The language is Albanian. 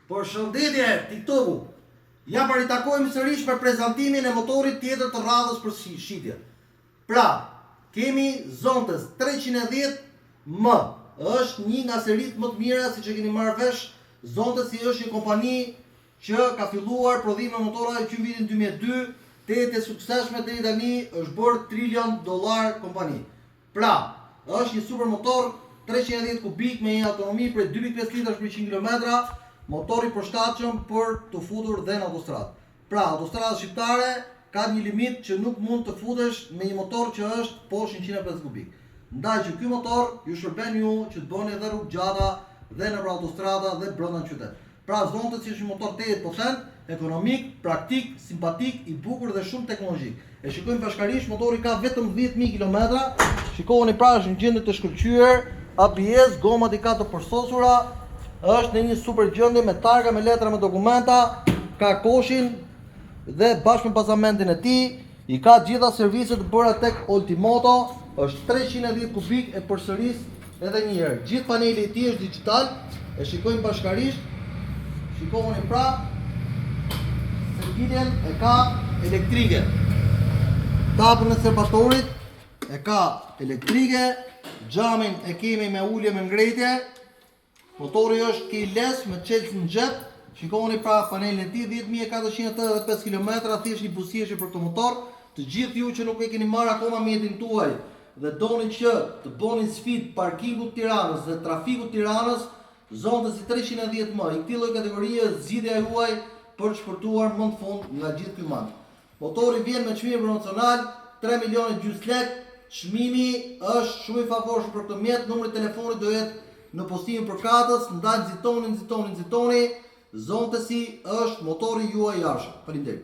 Përshëndetje, TikToku. Ja për i takojmë sërish për prezantimin e motorit tjetër të radhës për shitje. Pra, kemi Zontes 310M. Është një nga serit më të mira, si që keni marrë vesh. Zontes është një kompani që ka filluar prodhim me motora që vitin 2002, të jetë e sukseshme deri tani është bërë $1 trilion kompani. Pra, është një super motor 310 kubik me një autonomi për 2.5 litrash për 100 km, motori përshtatshëm për të futur dhe në autostradë. Pra, autostrada shqiptare ka një limit që nuk mund të futesh me një motor që është poshtë 150 kubik. Ndaj që ky motor ju shërben ju që të bëni edhe rrugë gjata dhe në autostrada dhe brenda në qytet. Pra, Zontes është një motor 80 potent, ekonomik, praktik, simpatik, i bukur dhe shumë teknologjik. E shikojmë bashkërisht, motori ka vetëm 10.000 km. Shikoni pra, është në gjendje të shkëlqyer, ABS, gomat i ka të përsosura, është në një super gjendje me targa, me letra, me dokumenta, ka koshin dhe bashkë me pasamentin e tij, i ka gjitha serviset të bëra tek Ultimoto, është 310 kubik e përsëris edhe një herë. Gjithë paneli i tij është digital, e shikojmë bashkërisht. Shikoni pra, servitjen e ka elektrike. Tapën e serbatorit e ka elektrike, xhamin e kemi me ulje me ngretje. Motori është keyless me çelës në xhep. Shikoni pra panelin e tij, 10.485 km, thjesht një buzëqeshje për këtë motor. Të gjithë ju që nuk e keni marrë akoma mjetin tuaj dhe doni që të bëni sfidë parkingut të Tiranës dhe trafikut të Tiranës, Zontes 310M, i këtij lloji kategorie zgjidhja juaj për të shpërtuar më në fund nga gjithë ky mand. Motori vjen me çmim promocional 3,5 milionë lekë. Çmimi është shumë i favorshëm për këtë mjet. Numri i telefonit do jetë në postimin për katës. Ndaj nxitoni. Zontesi është motori juaj i arshëm. Faleminderit.